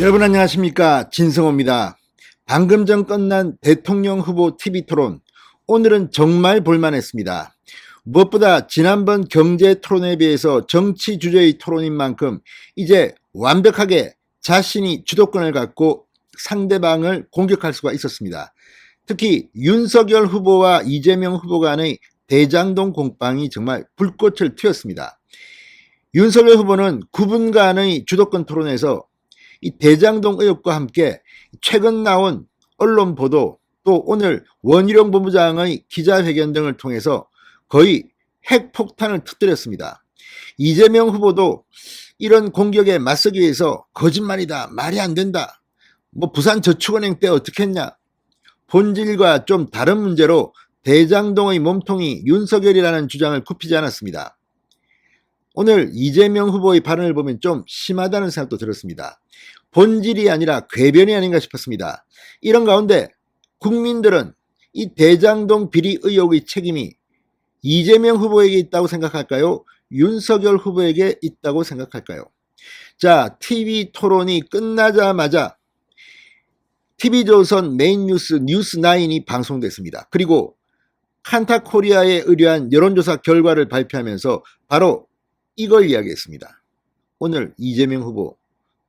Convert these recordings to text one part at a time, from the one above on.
여러분 안녕하십니까, 진성호입니다. 방금 전 끝난 대통령 후보 TV 토론, 오늘은 정말 볼만했습니다. 무엇보다 지난번 경제 토론에 비해서 정치 주제의 토론인 만큼 이제 완벽하게 자신이 주도권을 갖고 상대방을 공격할 수가 있었습니다. 특히 윤석열 후보와 이재명 후보 간의 대장동 공방이 정말 불꽃을 튀었습니다. 윤석열 후보는 9분간의 주도권 토론에서 이 대장동 의혹과 함께 최근 나온 언론 보도, 또 오늘 원희룡 본부장의 기자회견 등을 통해서 거의 핵폭탄을 터뜨렸습니다. 이재명 후보도 이런 공격에 맞서기 위해서 거짓말이다, 말이 안 된다, 부산저축은행 때 어떻게 했냐, 본질과 좀 다른 문제로 대장동의 몸통이 윤석열이라는 주장을 굽히지 않았습니다. 오늘 이재명 후보의 발언을 보면 좀 심하다는 생각도 들었습니다. 본질이 아니라 궤변이 아닌가 싶었습니다. 이런 가운데 국민들은 이 대장동 비리 의혹의 책임이 이재명 후보에게 있다고 생각할까요? 윤석열 후보에게 있다고 생각할까요? 자, TV 토론이 끝나자마자 TV조선 메인 뉴스 뉴스9이 방송됐습니다. 그리고 칸타코리아에 의뢰한 여론조사 결과를 발표하면서 바로 이걸 이야기했습니다. 오늘 이재명 후보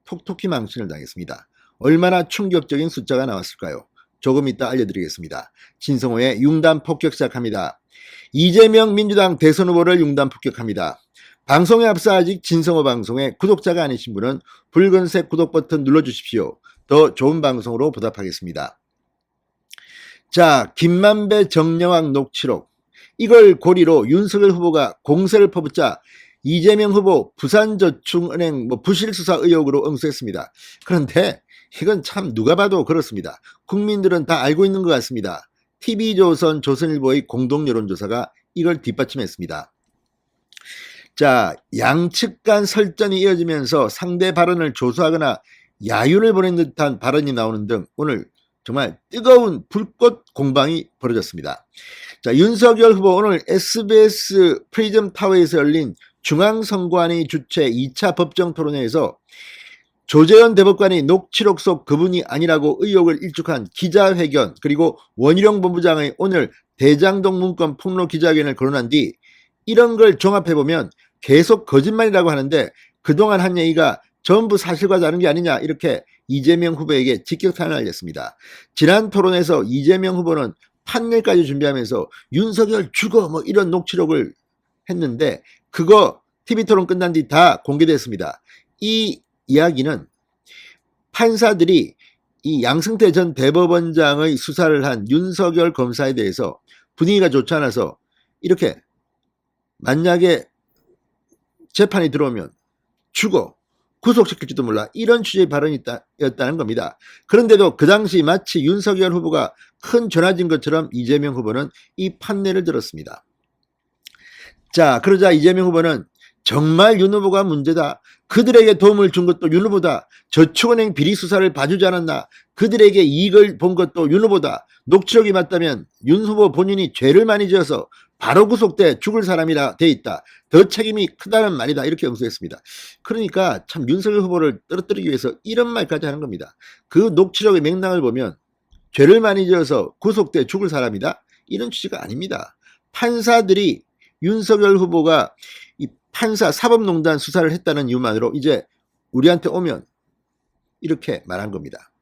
톡톡히 망신을 당했습니다. 얼마나 충격적인 숫자가 나왔을까요? 조금 이따 알려드리겠습니다. 진성호의 융단 폭격 시작합니다. 이재명 민주당 대선 후보를 융단 폭격합니다. 방송에 앞서 아직 진성호 방송의 구독자가 아니신 분은 붉은색 구독 버튼 눌러주십시오. 더 좋은 방송으로 보답하겠습니다. 자, 김만배 정영학 녹취록, 이걸 고리로 윤석열 후보가 공세를 퍼붓자 이재명 후보 부산저축은행 부실수사 의혹으로 응수했습니다. 그런데 이건 참 누가 봐도 그렇습니다. 국민들은 다 알고 있는 것 같습니다. TV조선, 조선일보의 공동 여론조사가 이걸 뒷받침했습니다. 자, 양측 간 설전이 이어지면서 상대 발언을 조소하거나 야유를 보낸 듯한 발언이 나오는 등 오늘 정말 뜨거운 불꽃 공방이 벌어졌습니다. 자, 윤석열 후보 오늘 SBS 프리즘 타워에서 열린 중앙선관위 주최 2차 법정 토론회에서 조재현 대법관이 녹취록 속 그분이 아니라고 의혹을 일축한 기자회견, 그리고 원희룡 본부장의 오늘 대장동 문건 폭로 기자회견을 거론한 뒤 이런 걸 종합해보면 계속 거짓말이라고 하는데 그동안 한 얘기가 전부 사실과 다른 게 아니냐, 이렇게 이재명 후보에게 직격탄을 날렸습니다. 지난 토론에서 이재명 후보는 판넬까지 준비하면서 윤석열 죽어 이런 녹취록을 했는데 그거 TV토론 끝난 뒤 다 공개됐습니다. 이 이야기는 판사들이 이 양승태 전 대법원장의 수사를 한 윤석열 검사에 대해서 분위기가 좋지 않아서 이렇게 만약에 재판이 들어오면 죽어, 구속시킬지도 몰라, 이런 취지의 발언이었다는 겁니다. 그런데도 그 당시 마치 윤석열 후보가 큰 전화진 것처럼 이재명 후보는 이 판례를 들었습니다. 자, 그러자 이재명 후보는 정말 윤 후보가 문제다, 그들에게 도움을 준 것도 윤 후보다, 저축은행 비리 수사를 봐주지 않았나, 그들에게 이익을 본 것도 윤 후보다, 녹취록이 맞다면 윤 후보 본인이 죄를 많이 지어서 바로 구속돼 죽을 사람이라 돼 있다, 더 책임이 크다는 말이다, 이렇게 응수했습니다. 그러니까 참 윤석열 후보를 떨어뜨리기 위해서 이런 말까지 하는 겁니다. 그 녹취록의 맥락을 보면 죄를 많이 지어서 구속돼 죽을 사람이다, 이런 취지가 아닙니다. 판사들이 윤석열 후보가 이 판사 사법농단 수사를 했다는 이유만으로 이제 우리한테 오면 이렇게 말한 겁니다.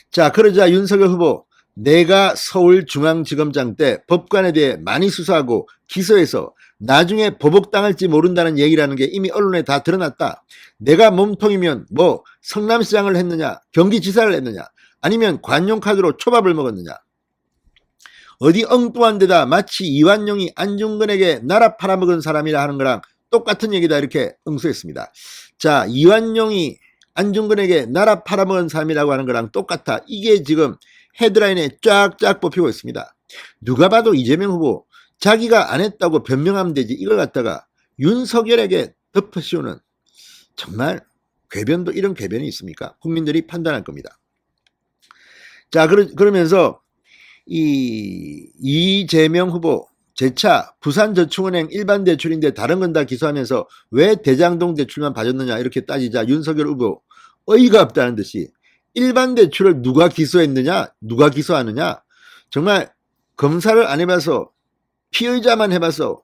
자, 그러자 윤석열 후보, 내가 서울중앙지검장 때 법관에 대해 많이 수사하고 기소해서 나중에 보복당할지 모른다는 얘기라는 게 이미 언론에 다 드러났다. 내가 몸통이면 성남시장을 했느냐, 경기지사를 했느냐, 아니면 관용카드로 초밥을 먹었느냐, 어디 엉뚱한 데다 마치 이완용이 안중근에게 나라 팔아먹은 사람이라 하는 거랑 똑같은 얘기다, 이렇게 응수했습니다. 자, 이완용이 안중근에게 나라 팔아먹은 사람이라고 하는 거랑 똑같아, 이게 지금 헤드라인에 쫙쫙 뽑히고 있습니다. 누가 봐도 이재명 후보 자기가 안 했다고 변명하면 되지, 이걸 갖다가 윤석열에게 덮어씌우는, 정말 궤변도 이런 궤변이 있습니까? 국민들이 판단할 겁니다. 자, 그러면서 이재명 후보 재차 부산저축은행 일반 대출인데 다른 건 다 기소하면서 왜 대장동 대출만 봐줬느냐, 이렇게 따지자 윤석열 후보 어이가 없다는 듯이 일반 대출을 누가 기소했느냐, 누가 기소하느냐, 정말 검사를 안 해봐서 피의자만 해봐서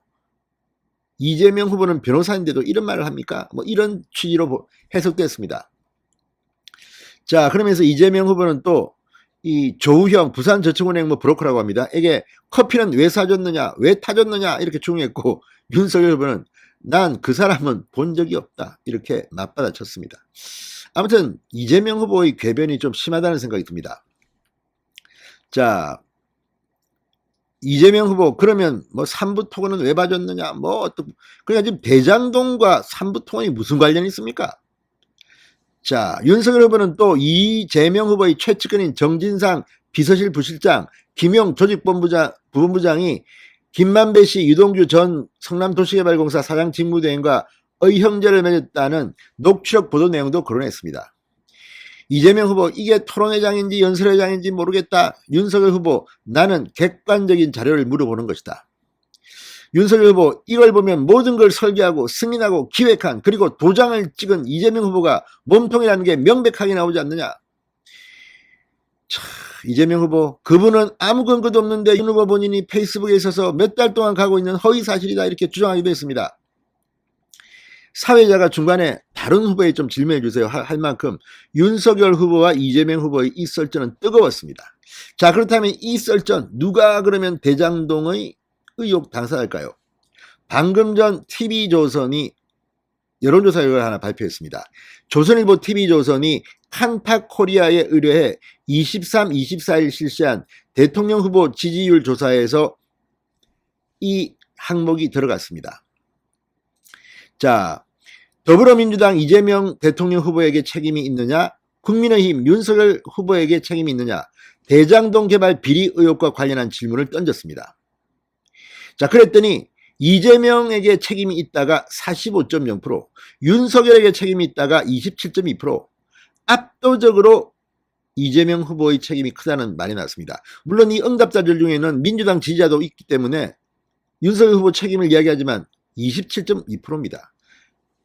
이재명 후보는 변호사인데도 이런 말을 합니까? 뭐 이런 취지로 해석됐습니다. 자, 그러면서 이재명 후보는 또 이 조우형 부산저축은행 뭐 브로커라고 합니다. 에게 커피는 왜 사줬느냐, 왜 타줬느냐 이렇게 중요했고, 윤석열 후보는 난 그 사람은 본 적이 없다 이렇게 맞받아쳤습니다. 아무튼 이재명 후보의 궤변이 좀 심하다는 생각이 듭니다. 자, 이재명 후보 그러면 뭐 삼부토건은 왜 봐줬느냐, 뭐 어떤, 그러니까 지금 대장동과 삼부토건이 무슨 관련이 있습니까? 자, 윤석열 후보는 또 이재명 후보의 최측근인 정진상 비서실 부실장, 김용 조직본부장이 김만배 씨, 유동규 전 성남도시개발공사 사장 직무대행과 의형제를 맺었다는 녹취록 보도 내용도 거론했습니다. 이재명 후보 이게 토론회장인지 연설회장인지 모르겠다. 윤석열 후보 나는 객관적인 자료를 물어보는 것이다. 윤석열 후보 이걸 보면 모든 걸 설계하고 승인하고 기획한 그리고 도장을 찍은 이재명 후보가 몸통이라는 게 명백하게 나오지 않느냐. 자, 이재명 후보 그분은 아무 근거도 없는데 윤 후보 본인이 페이스북에 있어서 몇 달 동안 가고 있는 허위사실이다 이렇게 주장하기도 했습니다. 사회자가 중간에 다른 후보에 좀 질문해 주세요 할 만큼 윤석열 후보와 이재명 후보의 이 썰전은 뜨거웠습니다. 자, 그렇다면 이 썰전 누가 그러면 대장동의 의혹 당사자일까요? 방금 전 TV조선이 여론조사 결과를 하나 발표했습니다. 조선일보 TV조선이 칸타코리아에 의뢰해 23, 24일 실시한 대통령 후보 지지율 조사에서 이 항목이 들어갔습니다. 자, 더불어민주당 이재명 대통령 후보에게 책임이 있느냐, 국민의힘 윤석열 후보에게 책임이 있느냐, 대장동 개발 비리 의혹과 관련한 질문을 던졌습니다. 자, 그랬더니 이재명에게 책임이 있다가 45.0%, 윤석열에게 책임이 있다가 27.2%, 압도적으로 이재명 후보의 책임이 크다는 말이 나왔습니다. 물론 이 응답자들 중에는 민주당 지지자도 있기 때문에 윤석열 후보 책임을 이야기하지만 27.2%입니다.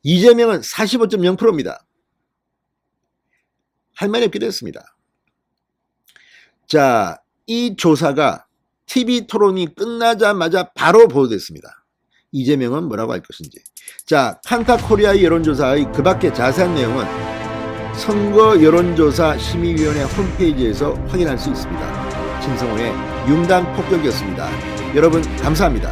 이재명은 45.0%입니다. 할 말이 없게 됐습니다. 자, 이 조사가 TV 토론이 끝나자마자 바로 보도됐습니다. 이재명은 뭐라고 할 것인지. 자, 칸타코리아의 여론조사의 그 밖의 자세한 내용은 선거 여론조사 심의위원회 홈페이지에서 확인할 수 있습니다. 신성호의 융단 폭격이었습니다. 여러분 감사합니다.